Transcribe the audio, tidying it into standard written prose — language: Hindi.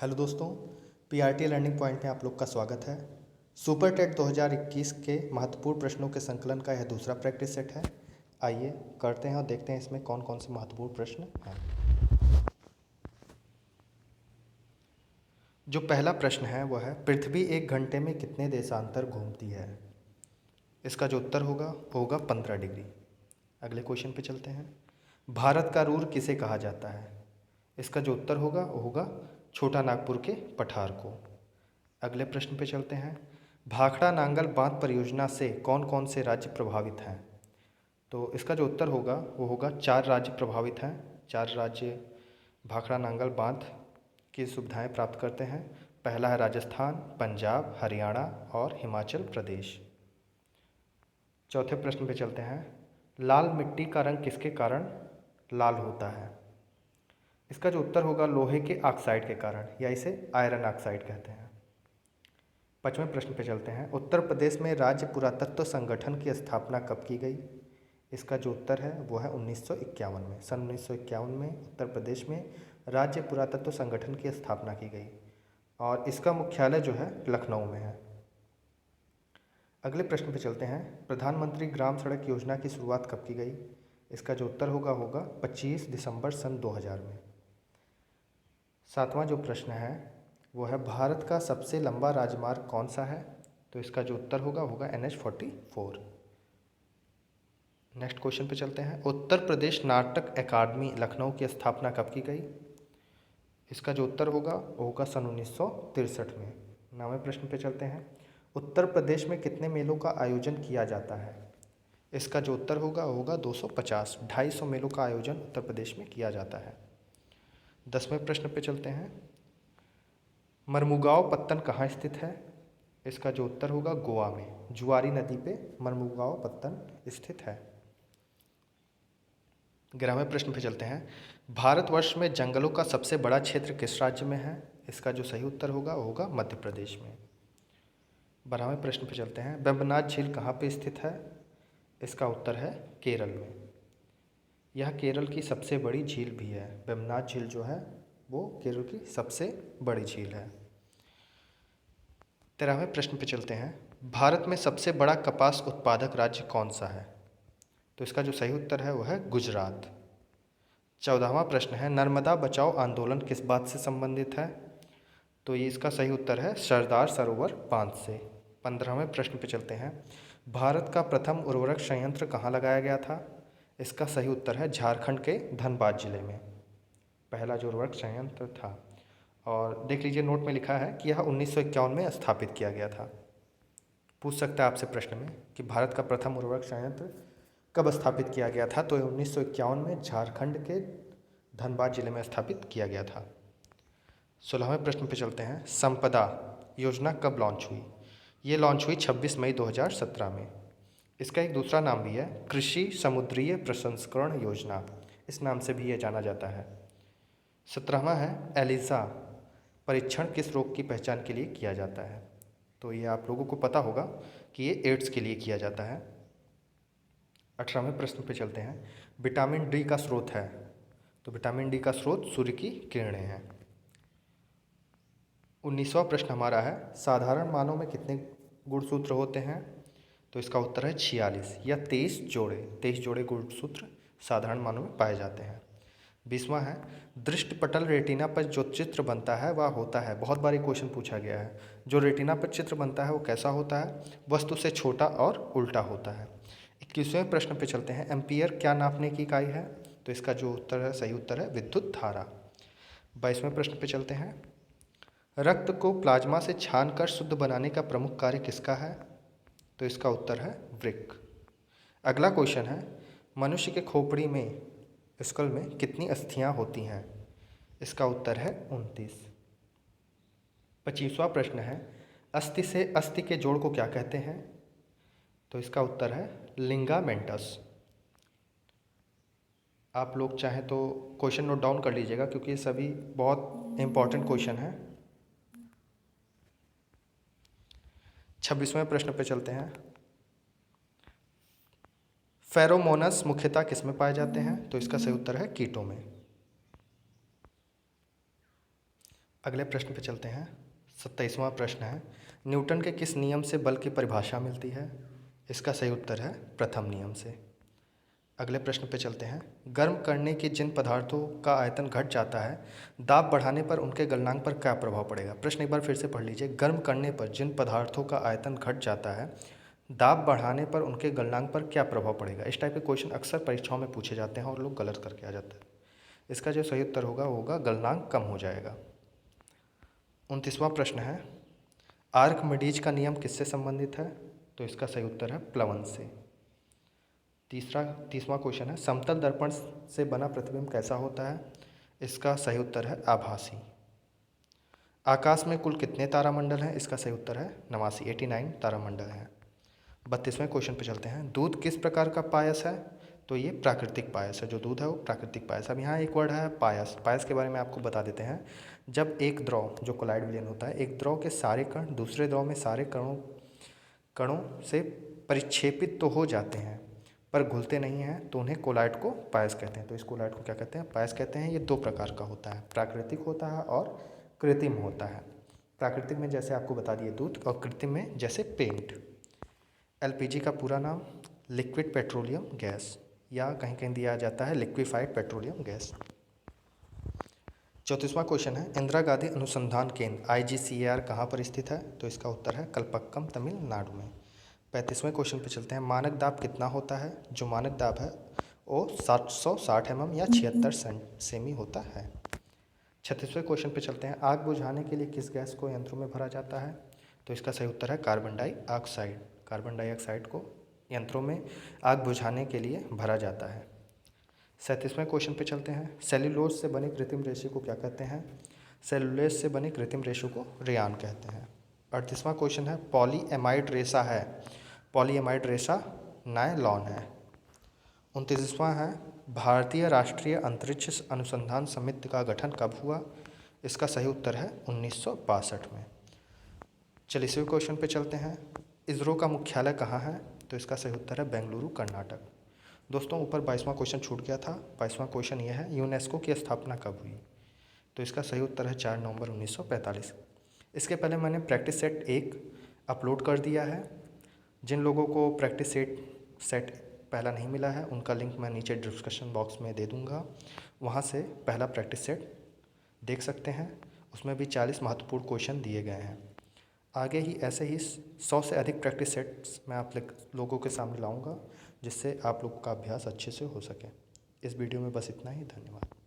हेलो दोस्तों, पीआरटी लर्निंग पॉइंट में आप लोग का स्वागत है। सुपर टेट 2021 के महत्वपूर्ण प्रश्नों के संकलन का यह दूसरा प्रैक्टिस सेट है। आइए करते हैं और देखते हैं इसमें कौन कौन से महत्वपूर्ण प्रश्न हैं। जो पहला प्रश्न है वह है, पृथ्वी एक घंटे में कितने देशांतर घूमती है। इसका जो उत्तर होगा वो होगा 15 डिग्री। अगले क्वेश्चन पे चलते हैं। भारत का रूर किसे कहा जाता है। इसका जो उत्तर होगा वो होगा छोटा नागपुर के पठार को। अगले प्रश्न पे चलते हैं। भाखड़ा नांगल बांध परियोजना से कौन कौन से राज्य प्रभावित हैं। तो इसका जो उत्तर होगा वो होगा 4 राज्य प्रभावित हैं। 4 राज्य भाखड़ा नांगल बांध की सुविधाएं प्राप्त करते हैं। पहला है राजस्थान, पंजाब, हरियाणा और हिमाचल प्रदेश। चौथे प्रश्न पे चलते हैं। लाल मिट्टी का रंग किसके कारण लाल होता है। इसका जो उत्तर होगा लोहे के ऑक्साइड के कारण, या इसे आयरन ऑक्साइड कहते हैं। 5वें प्रश्न पे चलते हैं। उत्तर प्रदेश में राज्य पुरातत्व संगठन की स्थापना कब की गई। इसका जो उत्तर है वो है 1951 में। सन 1951 में उत्तर प्रदेश में राज्य पुरातत्व संगठन की स्थापना की गई और इसका मुख्यालय जो है लखनऊ में है। अगले प्रश्न पे चलते हैं। प्रधानमंत्री ग्राम सड़क योजना की शुरुआत कब की गई। इसका जो उत्तर होगा 25 दिसंबर सन 2000 में। 7वां जो प्रश्न है वो है, भारत का सबसे लंबा राजमार्ग कौन सा है। तो इसका जो उत्तर होगा NH-44। नेक्स्ट क्वेश्चन पे चलते हैं। उत्तर प्रदेश नाटक अकादमी लखनऊ की स्थापना कब की गई। इसका जो उत्तर होगा वो होगा सन 1963 में। 9वें प्रश्न पे चलते हैं। उत्तर प्रदेश में कितने मेलों का आयोजन किया जाता है। इसका जो उत्तर होगा वो होगा 250। 250 मेलों का आयोजन उत्तर प्रदेश में किया जाता है। 10वें प्रश्न पे चलते हैं। मरमुगांव पत्तन कहाँ स्थित है। इसका जो उत्तर होगा गोवा में, जुआरी नदी पे मरमुगांव पत्तन स्थित है। 11वें प्रश्न पे चलते हैं। भारतवर्ष में जंगलों का सबसे बड़ा क्षेत्र किस राज्य में है। इसका जो सही उत्तर होगा वो होगा मध्य प्रदेश में। 12वें प्रश्न पे चलते हैं। वेम्बनाड झील कहाँ पे स्थित है। इसका उत्तर है केरल में। यह केरल की सबसे बड़ी झील भी है। वेम्बनाड झील जो है वो केरल की सबसे बड़ी झील है। 13वें प्रश्न पे चलते हैं। भारत में सबसे बड़ा कपास उत्पादक राज्य कौन सा है। तो इसका जो सही उत्तर है वो है गुजरात। 14वां प्रश्न है। नर्मदा बचाओ आंदोलन किस बात से संबंधित है। तो ये इसका सही उत्तर है सरदार सरोवर बांध से। 15वें प्रश्न पे चलते हैं। भारत का प्रथम उर्वरक संयंत्र कहाँ लगाया गया था। इसका सही उत्तर है झारखंड के धनबाद जिले में पहला जो उर्वरक संयंत्र था। और देख लीजिए नोट में लिखा है कि यह 1951 में स्थापित किया गया था। पूछ सकता है आपसे प्रश्न में कि भारत का प्रथम उर्वरक संयंत्र कब स्थापित किया गया था। तो 1951 में झारखंड के धनबाद जिले में स्थापित किया गया था। 16वें प्रश्न पे चलते हैं। संपदा योजना कब लॉन्च हुई। ये लॉन्च हुई 26 मई 2017 में। इसका एक दूसरा नाम भी है कृषि समुद्रीय प्रसंस्करण योजना, इस नाम से भी यह जाना जाता है। 17वां है एलिसा परीक्षण किस रोग की पहचान के लिए किया जाता है। तो ये आप लोगों को पता होगा कि ये एड्स के लिए किया जाता है। 18वें प्रश्न पे चलते हैं। विटामिन डी का स्रोत है। तो विटामिन डी का स्रोत सूर्य की किरणें हैं। 19वां प्रश्न हमारा है, साधारण मानव में कितने गुणसूत्र होते हैं। तो इसका उत्तर है 46 या 23 जोड़े गुणसूत्र साधारण मानव में पाए जाते हैं। 20वां है, दृष्टिपटल रेटिना पर जो चित्र बनता है वह होता है, बहुत बार क्वेश्चन पूछा गया है, जो रेटिना पर चित्र बनता है वो कैसा होता है। वस्तु से छोटा और उल्टा होता है। 21वें प्रश्न पे चलते हैं। एम्पियर क्या नापने की इकाई है। तो इसका जो उत्तर है सही उत्तर है विद्युत धारा। 22वें प्रश्न पे चलते हैं। रक्त को प्लाज्मा से छानकर शुद्ध बनाने का प्रमुख कार्य किसका है। तो इसका उत्तर है वृक्क। अगला क्वेश्चन है, मनुष्य के खोपड़ी में स्कल में कितनी अस्थियां होती हैं। इसका उत्तर है 29। 25वां प्रश्न है, अस्थि से अस्थि के जोड़ को क्या कहते हैं। तो इसका उत्तर है लिंगामेंटस। आप लोग चाहें तो क्वेश्चन नोट डाउन कर लीजिएगा क्योंकि ये सभी बहुत इंपॉर्टेंट क्वेश्चन है। 26वें प्रश्न पे चलते हैं। फेरोमोनस मुख्यतः किस में पाए जाते हैं। तो इसका सही उत्तर है कीटों में। अगले प्रश्न पे चलते हैं। 27वां प्रश्न है, न्यूटन के किस नियम से बल की परिभाषा मिलती है? इसका सही उत्तर है प्रथम नियम से। अगले प्रश्न पे चलते हैं। गर्म करने के जिन पदार्थों का आयतन घट जाता है, दाब बढ़ाने पर उनके गलनांक पर क्या प्रभाव पड़ेगा? प्रश्न एक बार फिर से पढ़ लीजिए। गर्म करने पर जिन पदार्थों का आयतन घट जाता है, दाब बढ़ाने पर उनके गलनांक पर क्या प्रभाव पड़ेगा? इस टाइप के क्वेश्चन अक्सर परीक्षाओं में पूछे जाते हैं और लोग गलत करके आ जाते हैं। इसका जो सही उत्तर होगा वो होगा गलनांक कम हो जाएगा। 29वां प्रश्न है, आर्किमिडीज का नियम किससे संबंधित है? तो इसका सही उत्तर है प्लवन से। 30वां क्वेश्चन है, समतल दर्पण से बना प्रतिबिंब कैसा होता है? इसका सही उत्तर है आभासी। आकाश में कुल कितने तारामंडल हैं? इसका सही उत्तर है 89, 89 तारामंडल हैं। 32वें क्वेश्चन पे चलते हैं। दूध किस प्रकार का पायस है? तो ये प्राकृतिक पायस है। जो दूध है वो प्राकृतिक पायस। अब यहाँ एक वर्ड है पायस। पायस के बारे में आपको बता देते हैं। जब एक द्रव, जो कोलाइड विलयन होता है, एक द्रव के सारे कण दूसरे द्रव में सारे कणों से परिक्षेपित तो हो जाते हैं पर घुलते नहीं हैं, तो उन्हें कोलाइड को पायस कहते हैं। तो इस कोलाइड को क्या कहते हैं? पायस कहते हैं। ये दो प्रकार का होता है, प्राकृतिक होता है और कृत्रिम होता है। प्राकृतिक में जैसे आपको बता दिए दूध, और कृत्रिम में जैसे पेंट। एलपीजी का पूरा नाम लिक्विड पेट्रोलियम गैस, या कहीं कहीं दिया जाता है लिक्विफाइड पेट्रोलियम गैस। 34वां क्वेश्चन है, इंदिरा गांधी अनुसंधान केंद्र IGCAR कहाँ पर स्थित है? तो इसका उत्तर है कलपक्कम, तमिलनाडु में। 35वें क्वेश्चन पे चलते हैं। मानक दाब कितना होता है? जो मानक दाब है वो 760 mm या 76 सेमी होता है। 36वें क्वेश्चन पे चलते हैं। आग बुझाने के लिए किस गैस को यंत्रों में भरा जाता है? तो इसका सही उत्तर है कार्बन डाइऑक्साइड। कार्बन डाइऑक्साइड को यंत्रों में आग बुझाने के लिए भरा जाता है। 37वें क्वेश्चन पे चलते हैं। सेल्यूलोज से बने कृत्रिम रेशे को क्या कहते हैं? सेल्यूलोज से बने कृत्रिम रेशों को रेयान कहते हैं। 38वां क्वेश्चन है, पॉलीएमाइड रेशा है। पॉलीएमाइड रेशा नायलॉन है। 29वां है, भारतीय राष्ट्रीय अंतरिक्ष अनुसंधान समिति का गठन कब हुआ? इसका सही उत्तर है 1962 में। 40वें क्वेश्चन पे चलते हैं। इसरो का मुख्यालय कहाँ है? तो इसका सही उत्तर है बेंगलुरु, कर्नाटक। दोस्तों, ऊपर 22वां क्वेश्चन छूट गया था। 22वां क्वेश्चन यह है, यूनेस्को की स्थापना कब हुई? तो इसका सही उत्तर है 4 नवंबर 1945। इसके पहले मैंने प्रैक्टिस सेट 1 अपलोड कर दिया है। जिन लोगों को प्रैक्टिस सेट पहला नहीं मिला है, उनका लिंक मैं नीचे डिस्क्रिप्शन बॉक्स में दे दूँगा। वहाँ से पहला प्रैक्टिस सेट देख सकते हैं। उसमें भी 40 महत्वपूर्ण क्वेश्चन दिए गए हैं। आगे ही ऐसे ही 100 से अधिक प्रैक्टिस सेट्स मैं आप लोगों के सामने लाऊंगा, जिससे आप लोगों का अभ्यास अच्छे से हो सके। इस वीडियो में बस इतना ही। धन्यवाद।